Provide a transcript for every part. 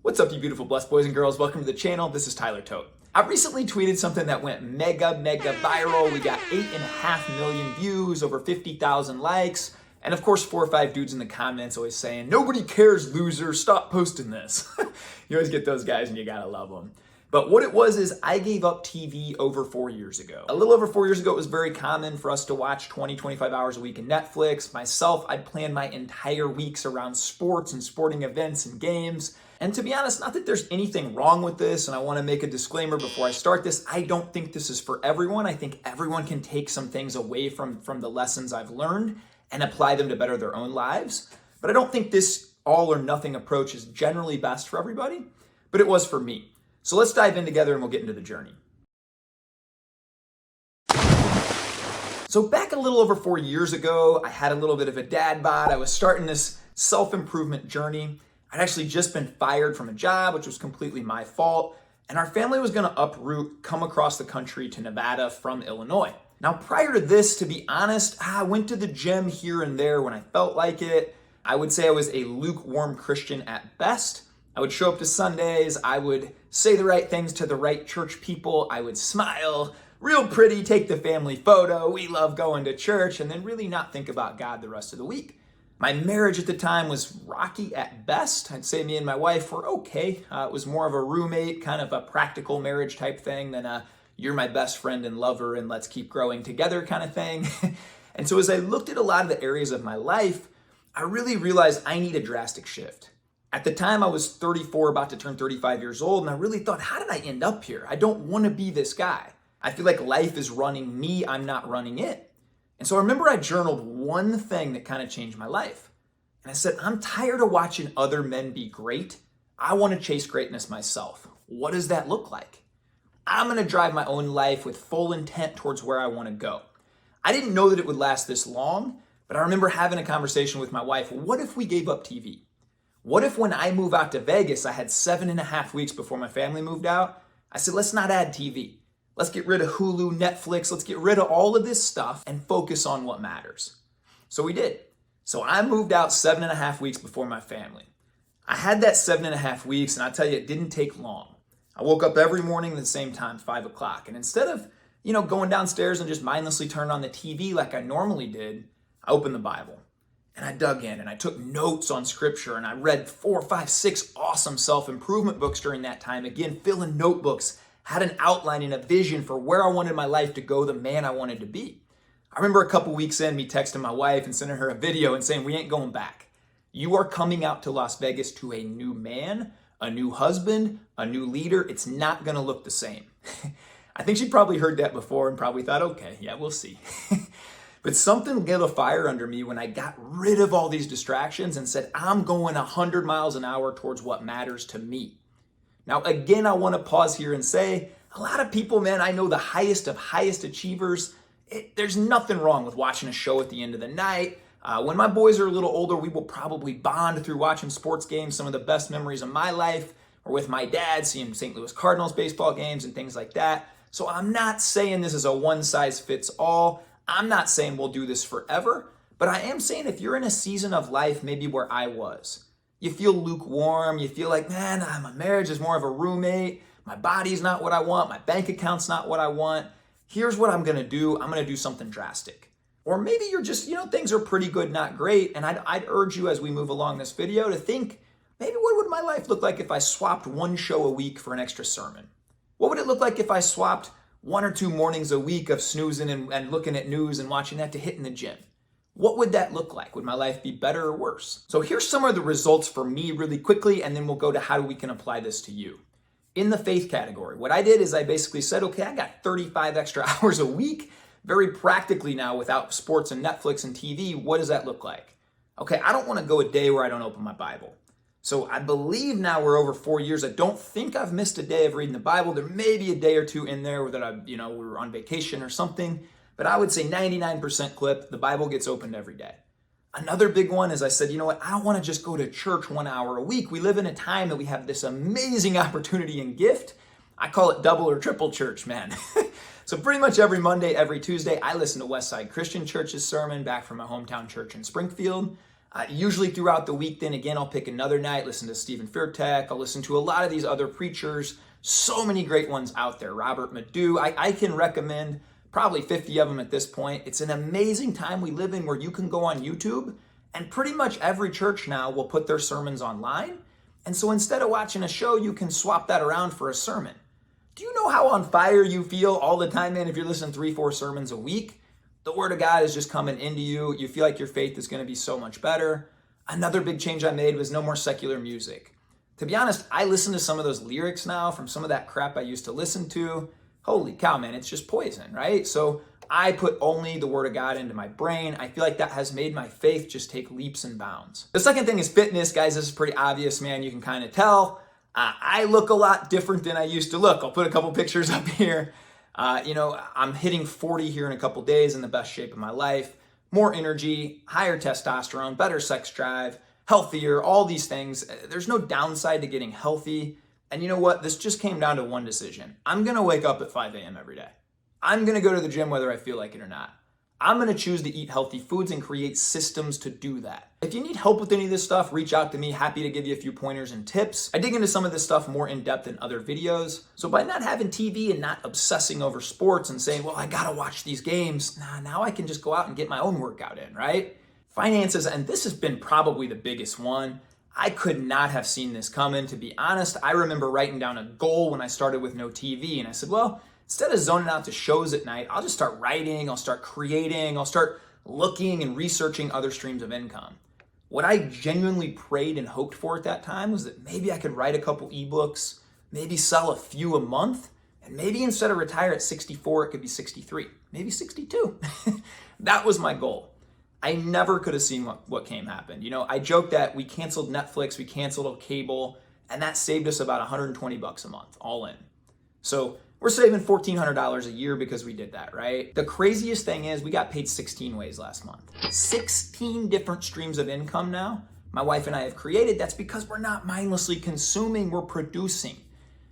What's up, you beautiful blessed boys and girls? Welcome to the channel. This is Tyler Tote. I recently tweeted something that went mega viral. We got 8.5 million views, over 50,000 likes, and of course 4 or 5 dudes in the comments always saying, "Nobody cares, loser, stop posting this." You always get those guys and you gotta love them. But what it was is I gave up TV over 4 years ago. A little over 4 years ago, it was very common for us to watch 25 hours a week in Netflix. Myself, I'd plan my entire weeks around sports and sporting events and games. And to be honest, not that there's anything wrong with this, and I want to make a disclaimer before I start this, I don't think this is for everyone. I think everyone can take some things away from the lessons I've learned and apply them to better their own lives. But I don't think this all or nothing approach is generally best for everybody, but it was for me. So let's dive in together and we'll get into the journey. So back a little over 4 years ago, I had a little bit of a dad bod. I was starting this self-improvement journey. I'd actually just been fired from a job, which was completely my fault. And our family was gonna uproot, come across the country to Nevada from Illinois. Now, prior to this, to be honest, I went to the gym here and there when I felt like it. I would say I was a lukewarm Christian at best. I would show up to Sundays, I would say the right things to the right church people, I would smile, real pretty, take the family photo, we love going to church, and then really not think about God the rest of the week. My marriage at the time was rocky at best. I'd say me and my wife were okay. It was more of a roommate, kind of a practical marriage type thing than a you're my best friend and lover and let's keep growing together kind of thing. And so as I looked at a lot of the areas of my life, I really realized I need a drastic shift. At the time I was 34, about to turn 35 years old, and I really thought, how did I end up here? I don't want to be this guy. I feel like life is running me, I'm not running it. And so I remember I journaled one thing that kind of changed my life. And I said, I'm tired of watching other men be great. I want to chase greatness myself. What does that look like? I'm going to drive my own life with full intent towards where I want to go. I didn't know that it would last this long, but I remember having a conversation with my wife. What if we gave up TV? What if when I move out to Vegas, I had 7.5 weeks before my family moved out? I said, let's not add TV. Let's get rid of Hulu, Netflix, let's get rid of all of this stuff and focus on what matters. So we did. So I moved out 7.5 weeks before my family. I had that 7.5 weeks, and I'll tell you, it didn't take long. I woke up every morning at the same time, 5 o'clock. And instead of, going downstairs and just mindlessly turning on the TV like I normally did, I opened the Bible. And I dug in and I took notes on scripture and I read 4, 5, 6 awesome self-improvement books during that time. Again, filling notebooks, had an outline and a vision for where I wanted my life to go, the man I wanted to be. I remember a couple weeks in, me texting my wife and sending her a video and saying, we ain't going back. You are coming out to Las Vegas to a new man, a new husband, a new leader. It's not gonna look the same. I think she probably heard that before and probably thought, okay, yeah, we'll see. But something lit a fire under me when I got rid of all these distractions and said, I'm going 100 miles an hour towards what matters to me. Now, again, I want to pause here and say, a lot of people, man, I know the highest of highest achievers, there's nothing wrong with watching a show at the end of the night. When my boys are a little older, we will probably bond through watching sports games. Some of the best memories of my life are with my dad, seeing St. Louis Cardinals baseball games and things like that. So I'm not saying this is a one-size-fits-all. I'm not saying we'll do this forever, but I am saying if you're in a season of life, maybe where I was, you feel lukewarm, you feel like, man, my marriage is more of a roommate, my body's not what I want, my bank account's not what I want, here's what I'm gonna do, I'm gonna do something drastic. Or maybe you're just, things are pretty good, not great, and I'd urge you as we move along this video to think, maybe what would my life look like if I swapped one show a week for an extra sermon? What would it look like if I swapped 1 or 2 mornings a week of snoozing and looking at news and watching that to hitting the gym? What would that look like? Would my life be better or worse? So here's some of the results for me really quickly, and then we'll go to how we can apply this to you. In the faith category, what I did is I basically said, okay, I got 35 extra hours a week, very practically now without sports and Netflix and TV, what does that look like? Okay, I don't want to go a day where I don't open my Bible. So I believe now we're over 4 years. I don't think I've missed a day of reading the Bible. There may be a day or two in there that we were on vacation or something, but I would say 99% clip, the Bible gets opened every day. Another big one is I said, you know what? I don't want to just go to church 1 hour a week. We live in a time that we have this amazing opportunity and gift. I call it double or triple church, man. So pretty much every Monday, every Tuesday, I listen to Westside Christian Church's sermon back from my hometown church in Springfield. Usually throughout the week, then again, I'll pick another night, listen to Stephen Furtick, I'll listen to a lot of these other preachers, so many great ones out there, Robert Madu. I can recommend probably 50 of them at this point. It's an amazing time we live in where you can go on YouTube and pretty much every church now will put their sermons online. And so instead of watching a show, you can swap that around for a sermon. Do you know how on fire you feel all the time, man, if you're listening 3-4 sermons a week? The word of God is just coming into you. You feel like your faith is going to be so much better. Another big change I made was no more secular music. To be honest, I listen to some of those lyrics now from some of that crap I used to listen to. Holy cow, man, it's just poison, right? So I put only the word of God into my brain. I feel like that has made my faith just take leaps and bounds. The second thing is fitness. Guys, this is pretty obvious, man. You can kind of tell. I look a lot different than I used to look. I'll put a couple pictures up here. I'm hitting 40 here in a couple days, in the best shape of my life. More energy, higher testosterone, better sex drive, healthier, all these things. There's no downside to getting healthy. And you know what? This just came down to one decision. I'm going to wake up at 5 a.m. every day. I'm going to go to the gym whether I feel like it or not. I'm going to choose to eat healthy foods and create systems to do that. If you need help with any of this stuff, reach out to me. Happy to give you a few pointers and tips. I dig into some of this stuff more in depth in other videos. So by not having TV and not obsessing over sports and saying, well, I got to watch these games, now I can just go out and get my own workout in, right? Finances, and this has been probably the biggest one. I could not have seen this coming. To be honest, I remember writing down a goal when I started with no TV, and I said, well, instead of zoning out to shows at night, I'll just start writing, I'll start creating, I'll start looking and researching other streams of income. What I genuinely prayed and hoped for at that time was that maybe I could write a couple ebooks, maybe sell a few a month, and maybe instead of retire at 64, it could be 63, maybe 62. That was my goal. I never could have seen what came happen. I joked that we canceled Netflix, we canceled cable, and that saved us about $120 a month, all in. So we're saving $1,400 a year because we did that, right? The craziest thing is we got paid 16 ways last month. 16 different streams of income now my wife and I have created. That's because we're not mindlessly consuming, we're producing.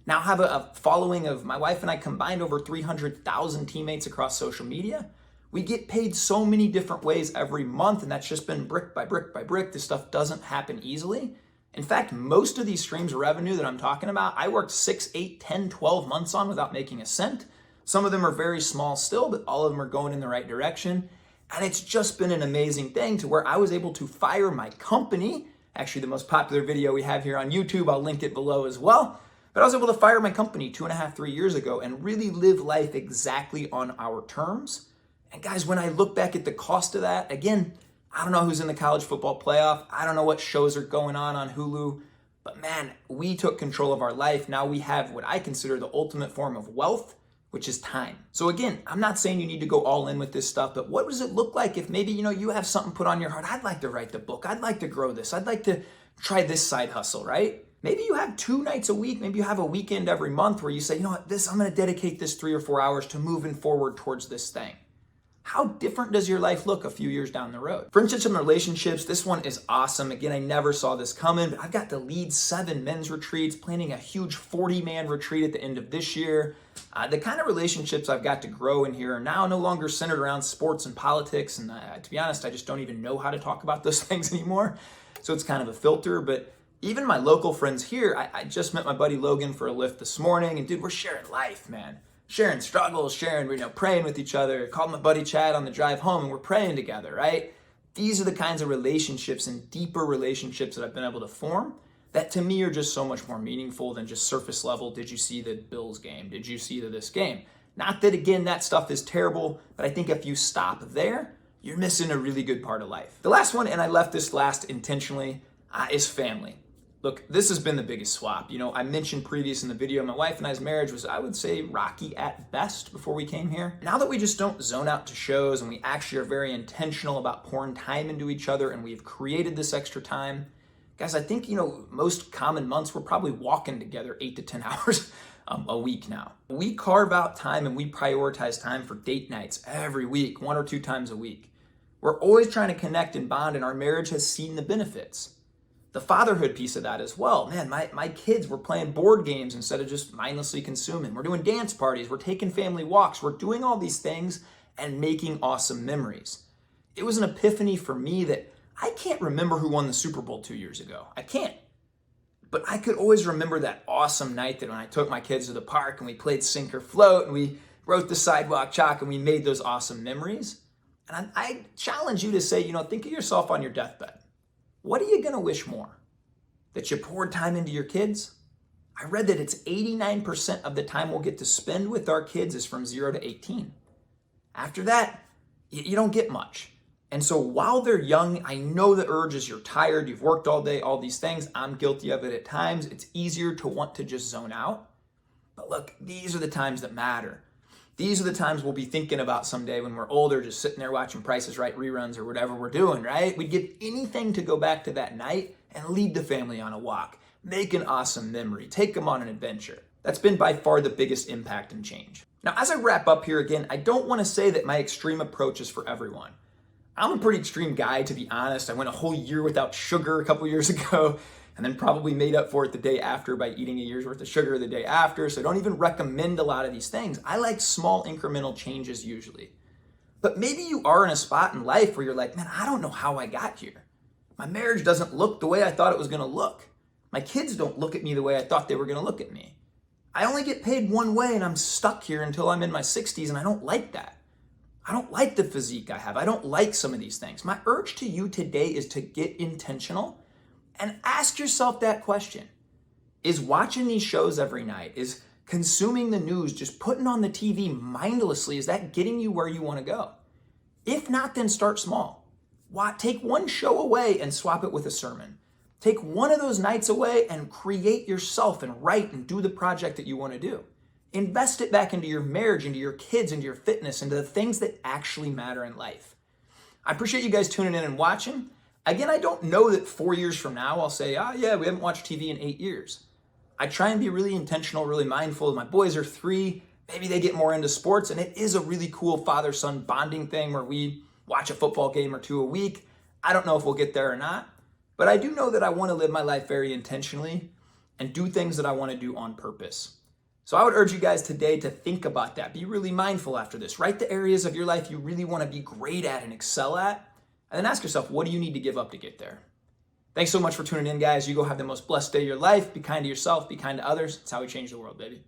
Now I have a following of my wife and I combined over 300,000 teammates across social media. We get paid so many different ways every month, and that's just been brick by brick by brick. This stuff doesn't happen easily. In fact, most of these streams of revenue that I'm talking about, I worked 6, 8, 10, 12 months on without making a cent. Some of them are very small still, but all of them are going in the right direction. And it's just been an amazing thing to where I was able to fire my company. Actually, the most popular video we have here on YouTube, I'll link it below as well. But I was able to fire my company 2.5, 3 years ago and really live life exactly on our terms. And guys, when I look back at the cost of that, again, I don't know who's in the college football playoff. I don't know what shows are going on Hulu. But man, we took control of our life. Now we have what I consider the ultimate form of wealth, which is time. So again, I'm not saying you need to go all in with this stuff, but what does it look like if maybe, you have something put on your heart? I'd like to write the book. I'd like to grow this. I'd like to try this side hustle, right? Maybe you have 2 nights a week. Maybe you have a weekend every month where you say, you know what, I'm going to dedicate this 3 or 4 hours to moving forward towards this thing. How different does your life look a few years down the road? Friendships and relationships, this one is awesome. Again, I never saw this coming, but I've got to lead 7 men's retreats, planning a huge 40-man retreat at the end of this year. The kind of relationships I've got to grow in here are now no longer centered around sports and politics. And to be honest, I just don't even know how to talk about those things anymore. So it's kind of a filter. But even my local friends here, I just met my buddy Logan for a lift this morning. And dude, we're sharing life, man. Sharing struggles, praying with each other. Called my buddy Chad on the drive home and we're praying together, right? These are the kinds of relationships and deeper relationships that I've been able to form that to me are just so much more meaningful than just surface level. Did you see the Bills game? Did you see this game? Not that, again, that stuff is terrible, but I think if you stop there, you're missing a really good part of life. The last one, and I left this last intentionally, is family. Look, this has been the biggest swap. I mentioned previous in the video, my wife and I's marriage was, I would say, rocky at best before we came here. Now that we just don't zone out to shows and we actually are very intentional about pouring time into each other and we've created this extra time, guys, I think, most common months we're probably walking together 8 to 10 hours a week now. We carve out time and we prioritize time for date nights every week, 1 or 2 times a week. We're always trying to connect and bond, and our marriage has seen the benefits. The fatherhood piece of that as well. Man, my kids were playing board games instead of just mindlessly consuming. We're doing dance parties. We're taking family walks. We're doing all these things and making awesome memories. It was an epiphany for me that I can't remember who won the Super Bowl 2 years ago. I can't. But I could always remember that awesome night that when I took my kids to the park and we played sink or float and we wrote the sidewalk chalk and we made those awesome memories. And I challenge you to say, think of yourself on your deathbed. What are you going to wish more? That you poured time into your kids? I read that it's 89% of the time we'll get to spend with our kids is from 0 to 18. After that, you don't get much. And so while they're young, I know the urge is you're tired, you've worked all day, all these things. I'm guilty of it at times. It's easier to want to just zone out. But look, these are the times that matter. These are the times we'll be thinking about someday when we're older, just sitting there watching Price is Right reruns or whatever we're doing, right? We'd give anything to go back to that night and lead the family on a walk. Make an awesome memory. Take them on an adventure. That's been by far the biggest impact and change. Now, as I wrap up here again, I don't want to say that my extreme approach is for everyone. I'm a pretty extreme guy, to be honest. I went a whole year without sugar a couple years ago, and then probably made up for it the day after by eating a year's worth of sugar the day after. So I don't even recommend a lot of these things. I like small incremental changes usually. But maybe you are in a spot in life where you're like, man, I don't know how I got here. My marriage doesn't look the way I thought it was going to look. My kids don't look at me the way I thought they were going to look at me. I only get paid one way and I'm stuck here until I'm in my 60s, and I don't like that. I don't like the physique I have. I don't like some of these things. My urge to you today is to get intentional and ask yourself that question. Is watching these shows every night, is consuming the news, just putting on the TV mindlessly, is that getting you where you want to go? If not, then start small. Take one show away and swap it with a sermon. Take one of those nights away and create yourself and write and do the project that you want to do. Invest it back into your marriage, into your kids, into your fitness, into the things that actually matter in life. I appreciate you guys tuning in and watching. Again, I don't know that 4 years from now I'll say, yeah, we haven't watched TV in 8 years. I try and be really intentional, really mindful. My boys are 3. Maybe they get more into sports, and it is a really cool father-son bonding thing where we watch a football game or 2 a week. I don't know if we'll get there or not, but I do know that I want to live my life very intentionally and do things that I want to do on purpose. So I would urge you guys today to think about that. Be really mindful after this. Write the areas of your life you really want to be great at and excel at, and then ask yourself, what do you need to give up to get there? Thanks so much for tuning in, guys. You go have the most blessed day of your life. Be kind to yourself. Be kind to others. It's how we change the world, baby.